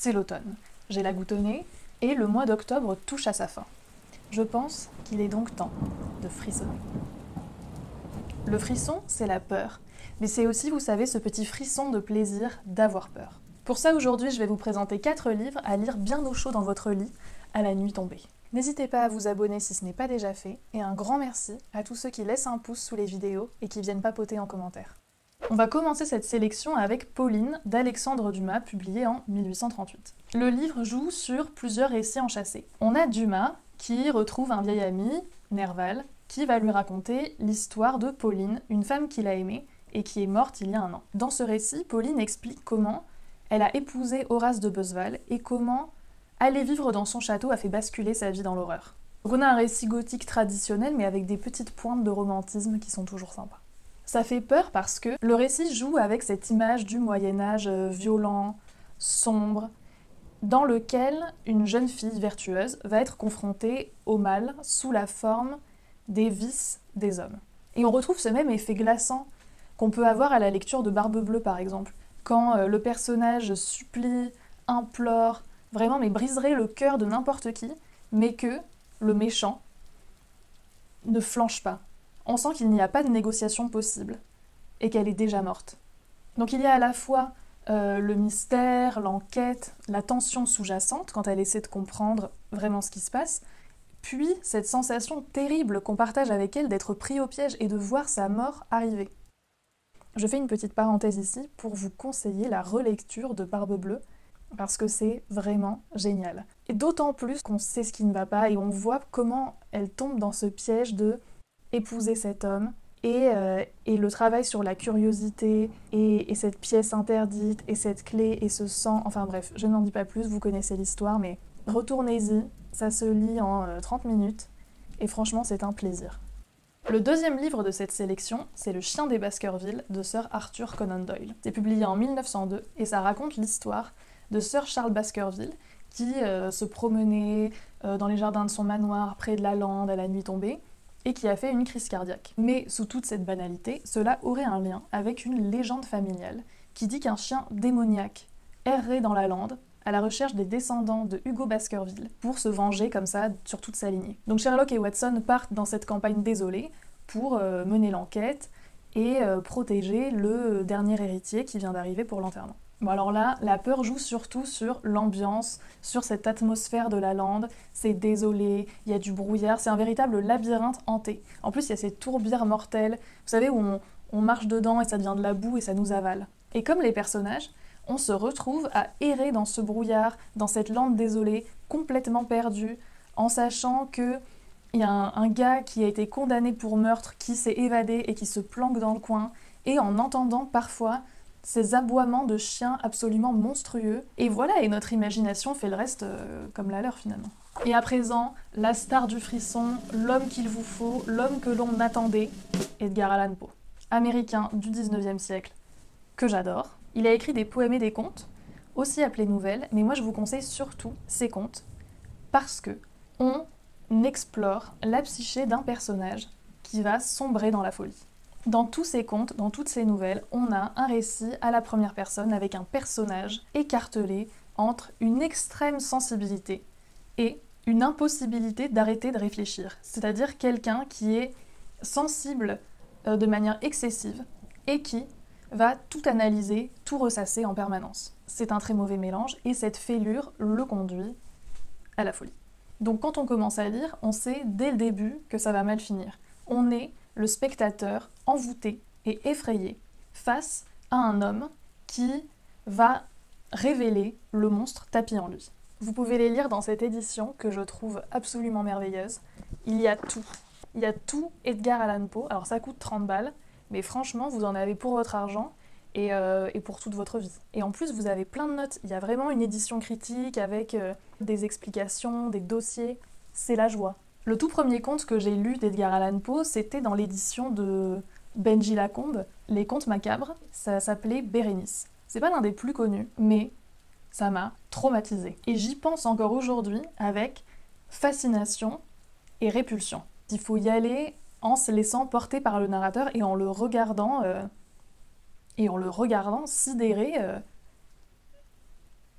c'est l'automne. J'ai la goutte au nez et le mois d'octobre touche à sa fin. Je pense qu'il est donc temps de frissonner. Le frisson, c'est la peur, mais c'est aussi, vous savez, ce petit frisson de plaisir d'avoir peur. Pour ça, aujourd'hui, je vais vous présenter 4 livres à lire bien au chaud dans votre lit, à la nuit tombée. N'hésitez pas à vous abonner si ce n'est pas déjà fait, et un grand merci à tous ceux qui laissent un pouce sous les vidéos et qui viennent papoter en commentaire. On va commencer cette sélection avec Pauline d'Alexandre Dumas, publié en 1838. Le livre joue sur plusieurs récits enchâssés. On a Dumas qui retrouve un vieil ami, Nerval, qui va lui raconter l'histoire de Pauline, une femme qu'il a aimée et qui est morte il y a un an. Dans ce récit, Pauline explique comment elle a épousé Horace de Bosval et comment aller vivre dans son château a fait basculer sa vie dans l'horreur. Donc on a un récit gothique traditionnel mais avec des petites pointes de romantisme qui sont toujours sympas. Ça fait peur parce que le récit joue avec cette image du Moyen-Âge violent, sombre, dans lequel une jeune fille vertueuse va être confrontée au mal sous la forme des vices des hommes. Et on retrouve ce même effet glaçant qu'on peut avoir à la lecture de Barbe Bleue par exemple, quand le personnage supplie, implore, vraiment mais briserait le cœur de n'importe qui, mais que le méchant ne flanche pas. On sent qu'il n'y a pas de négociation possible et qu'elle est déjà morte. Donc il y a à la fois le mystère, l'enquête, la tension sous-jacente quand elle essaie de comprendre vraiment ce qui se passe, puis cette sensation terrible qu'on partage avec elle d'être pris au piège et de voir sa mort arriver. Je fais une petite parenthèse ici pour vous conseiller la relecture de Barbe Bleue, parce que c'est vraiment génial. Et d'autant plus qu'on sait ce qui ne va pas et on voit comment elle tombe dans ce piège de épouser cet homme et le travail sur la curiosité et cette pièce interdite et cette clé et ce sang, enfin bref, je n'en dis pas plus, vous connaissez l'histoire, mais retournez-y, ça se lit en 30 minutes et franchement c'est un plaisir. Le deuxième livre de cette sélection, c'est Le Chien des Baskerville de Sir Arthur Conan Doyle. C'est publié en 1902 et ça raconte l'histoire de Sir Charles Baskerville qui se promenait dans les jardins de son manoir près de la lande à la nuit tombée et qui a fait une crise cardiaque. Mais sous toute cette banalité, cela aurait un lien avec une légende familiale qui dit qu'un chien démoniaque errait dans la lande à la recherche des descendants de Hugo Baskerville pour se venger comme ça sur toute sa lignée. Donc Sherlock et Watson partent dans cette campagne désolée pour mener l'enquête et protéger le dernier héritier qui vient d'arriver pour l'enterrement. Bon alors là, la peur joue surtout sur l'ambiance, sur cette atmosphère de la lande, c'est désolé, il y a du brouillard, c'est un véritable labyrinthe hanté. En plus il y a ces tourbières mortelles, vous savez où on marche dedans et ça devient de la boue et ça nous avale. Et comme les personnages, on se retrouve à errer dans ce brouillard, dans cette lande désolée, complètement perdue, en sachant que il y a un gars qui a été condamné pour meurtre, qui s'est évadé et qui se planque dans le coin, et en entendant parfois ces aboiements de chiens absolument monstrueux. Et voilà, et notre imagination fait le reste comme la leur finalement. Et à présent, la star du frisson, l'homme qu'il vous faut, l'homme que l'on attendait, Edgar Allan Poe. Américain du 19e siècle, que j'adore. Il a écrit des poèmes et des contes, aussi appelés nouvelles, mais moi je vous conseille surtout ces contes, parce que on explore la psyché d'un personnage qui va sombrer dans la folie. Dans tous ces contes, dans toutes ces nouvelles, on a un récit à la première personne avec un personnage écartelé entre une extrême sensibilité et une impossibilité d'arrêter de réfléchir. C'est-à-dire quelqu'un qui est sensible de manière excessive et qui va tout analyser, tout ressasser en permanence. C'est un très mauvais mélange et cette fêlure le conduit à la folie. Donc quand on commence à lire, on sait dès le début que ça va mal finir. On est le spectateur envoûté et effrayé face à un homme qui va révéler le monstre tapi en lui. Vous pouvez les lire dans cette édition que je trouve absolument merveilleuse. Il y a tout. Il y a tout Edgar Allan Poe. Alors ça coûte 30 balles, mais franchement, vous en avez pour votre argent et pour toute votre vie. Et en plus, vous avez plein de notes. Il y a vraiment une édition critique avec des explications, des dossiers. C'est la joie. Le tout premier conte que j'ai lu d'Edgar Allan Poe, c'était dans l'édition de Benji Lacombe, Les Contes Macabres. Ça s'appelait Bérénice. C'est pas l'un des plus connus, mais ça m'a traumatisée. Et j'y pense encore aujourd'hui avec fascination et répulsion. Il faut y aller en se laissant porter par le narrateur et en le regardant sidéré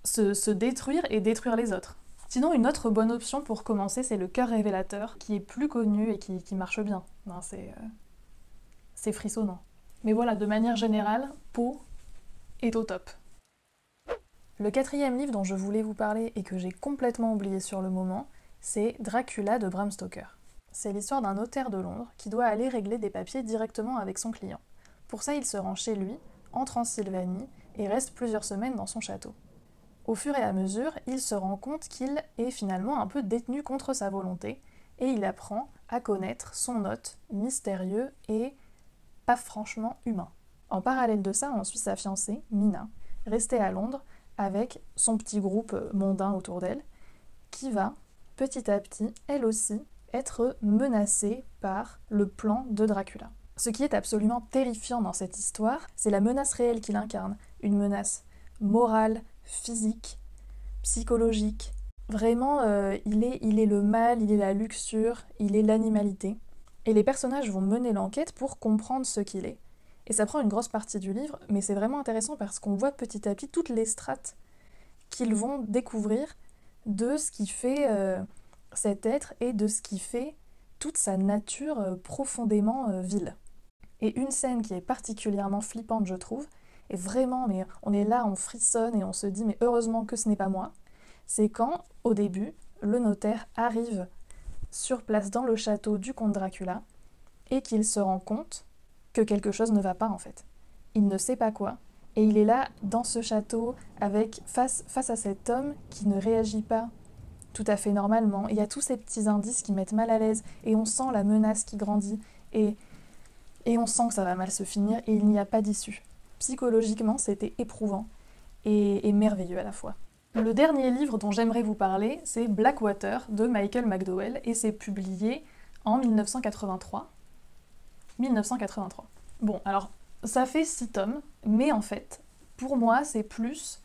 se détruire et détruire les autres. Sinon, une autre bonne option pour commencer, c'est le cœur révélateur, qui est plus connu et qui marche bien. Non, c'est frissonnant. Mais voilà, de manière générale, Poe est au top. Le quatrième livre dont je voulais vous parler et que j'ai complètement oublié sur le moment, c'est Dracula de Bram Stoker. C'est l'histoire d'un notaire de Londres qui doit aller régler des papiers directement avec son client. Pour ça, il se rend chez lui, en Transylvanie, et reste plusieurs semaines dans son château. Au fur et à mesure, il se rend compte qu'il est finalement un peu détenu contre sa volonté, et il apprend à connaître son hôte mystérieux et pas franchement humain. En parallèle de ça, on suit sa fiancée, Mina, restée à Londres, avec son petit groupe mondain autour d'elle, qui va, petit à petit, elle aussi, être menacée par le plan de Dracula. Ce qui est absolument terrifiant dans cette histoire, c'est la menace réelle qu'il incarne, une menace morale, physique, psychologique. Vraiment, il est le mal, il est la luxure, il est l'animalité. Et les personnages vont mener l'enquête pour comprendre ce qu'il est. Et ça prend une grosse partie du livre, mais c'est vraiment intéressant parce qu'on voit petit à petit toutes les strates qu'ils vont découvrir de ce qui fait cet être et de ce qui fait toute sa nature profondément vile. Et une scène qui est particulièrement flippante, je trouve, et vraiment, mais on est là, on frissonne et on se dit, mais heureusement que ce n'est pas moi, c'est quand, au début, le notaire arrive sur place dans le château du comte Dracula et qu'il se rend compte que quelque chose ne va pas en fait. Il ne sait pas quoi, et il est là dans ce château avec face à cet homme qui ne réagit pas tout à fait normalement. Il y a tous ces petits indices qui mettent mal à l'aise, et on sent la menace qui grandit, et on sent que ça va mal se finir, et il n'y a pas d'issue. Psychologiquement, c'était éprouvant et merveilleux à la fois. Le dernier livre dont j'aimerais vous parler, c'est Blackwater de Michael McDowell, et c'est publié en 1983. 1983. Bon, alors, ça fait 6 tomes, mais en fait, pour moi, c'est plus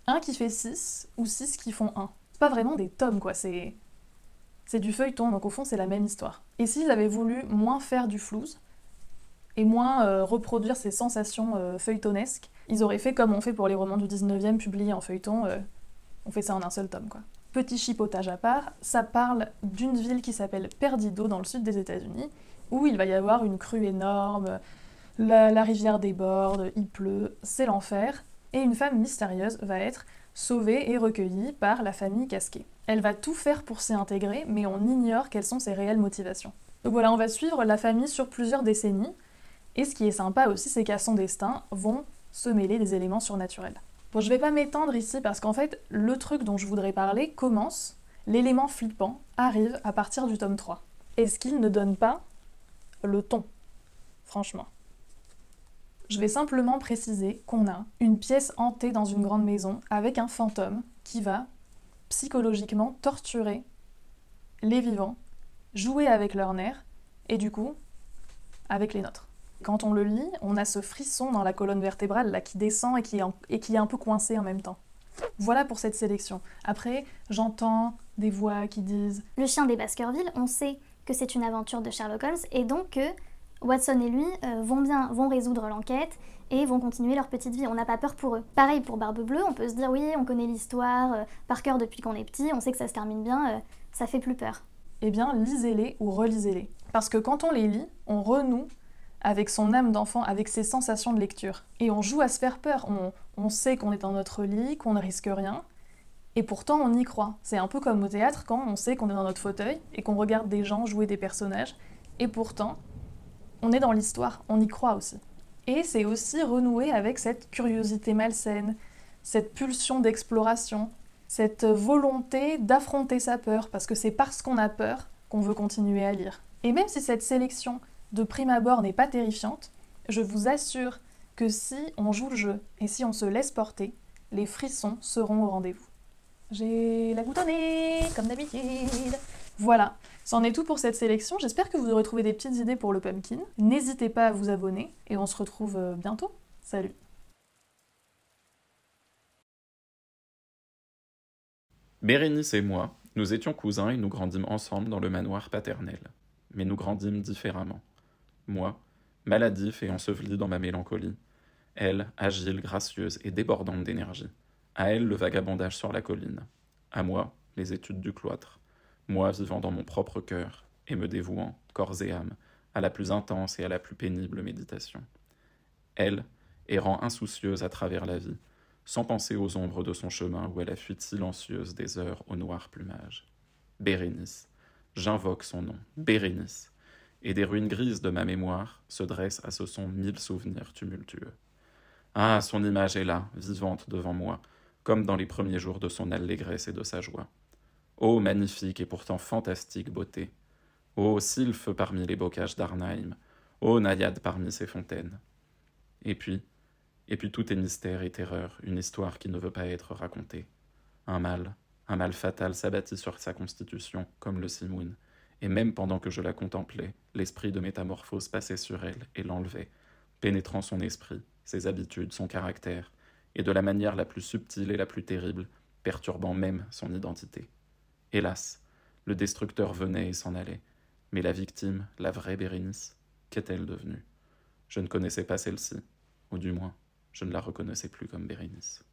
un qui fait 6 ou 6 qui font 1. C'est pas vraiment des tomes, quoi, c'est du feuilleton, donc au fond, c'est la même histoire. Et s'ils avaient voulu moins faire du flouze, et moins reproduire ces sensations feuilletonesques, ils auraient fait comme on fait pour les romans du 19e publiés en feuilleton, on fait ça en un seul tome, quoi. Petit chipotage à part, ça parle d'une ville qui s'appelle Perdido dans le sud des États-Unis, où il va y avoir une crue énorme, la rivière déborde, il pleut, c'est l'enfer, et une femme mystérieuse va être sauvée et recueillie par la famille Casquet. Elle va tout faire pour s'y intégrer, mais on ignore quelles sont ses réelles motivations. Donc voilà, on va suivre la famille sur plusieurs décennies, et ce qui est sympa aussi, c'est qu'à son destin vont se mêler des éléments surnaturels. Bon, je vais pas m'étendre ici parce qu'en fait, le truc dont je voudrais parler commence, l'élément flippant arrive à partir du tome 3. Est-ce qu'il ne donne pas le ton, franchement? Je vais simplement préciser qu'on a une pièce hantée dans une grande maison avec un fantôme qui va psychologiquement torturer les vivants, jouer avec leurs nerfs et du coup, avec les nôtres. Quand on le lit, on a ce frisson dans la colonne vertébrale là, qui descend et qui est un peu coincé en même temps. Voilà pour cette sélection. Après, j'entends des voix qui disent « Le chien des Baskerville », on sait que c'est une aventure de Sherlock Holmes et donc que Watson et lui vont résoudre l'enquête et vont continuer leur petite vie. On n'a pas peur pour eux. Pareil pour Barbe Bleue, on peut se dire oui, on connaît l'histoire par cœur depuis qu'on est petit, on sait que ça se termine bien, ça fait plus peur. Eh bien, lisez-les ou relisez-les. Parce que quand on les lit, on renoue avec son âme d'enfant, avec ses sensations de lecture. Et on joue à se faire peur. On sait qu'on est dans notre lit, qu'on ne risque rien, et pourtant on y croit. C'est un peu comme au théâtre, quand on sait qu'on est dans notre fauteuil et qu'on regarde des gens jouer des personnages, et pourtant, on est dans l'histoire, on y croit aussi. Et c'est aussi renouer avec cette curiosité malsaine, cette pulsion d'exploration, cette volonté d'affronter sa peur, parce que c'est parce qu'on a peur qu'on veut continuer à lire. Et même si cette sélection de prime abord n'est pas terrifiante, je vous assure que si on joue le jeu et si on se laisse porter, les frissons seront au rendez-vous. J'ai la goutte au nez, comme d'habitude. Voilà, c'en est tout pour cette sélection. J'espère que vous aurez trouvé des petites idées pour le pumpkin. N'hésitez pas à vous abonner et on se retrouve bientôt. Salut! Bérénice et moi, nous étions cousins et nous grandîmes ensemble dans le manoir paternel. Mais nous grandîmes différemment. Moi, maladif et enseveli dans ma mélancolie. Elle, agile, gracieuse et débordante d'énergie. À elle, le vagabondage sur la colline. À moi, les études du cloître. Moi, vivant dans mon propre cœur et me dévouant, corps et âme, à la plus intense et à la plus pénible méditation. Elle, errant insoucieuse à travers la vie, sans penser aux ombres de son chemin ou à la fuite silencieuse des heures au noir plumage. Bérénice, j'invoque son nom, Bérénice, et des ruines grises de ma mémoire se dressent à ce son 1000 souvenirs tumultueux. Ah, son image est là, vivante devant moi, comme dans les premiers jours de son allégresse et de sa joie. Ô magnifique et pourtant fantastique beauté! Ô sylphe parmi les bocages d'Arnheim! Ô naïade parmi ses fontaines! Et puis tout est mystère et terreur, une histoire qui ne veut pas être racontée. Un mal fatal s'abattit sur sa constitution, comme le simoun, et même pendant que je la contemplais, l'esprit de métamorphose passait sur elle et l'enlevait, pénétrant son esprit, ses habitudes, son caractère, et de la manière la plus subtile et la plus terrible, perturbant même son identité. Hélas, le destructeur venait et s'en allait, mais la victime, la vraie Bérénice, qu'est-elle devenue? Je ne connaissais pas celle-ci, ou du moins, je ne la reconnaissais plus comme Bérénice.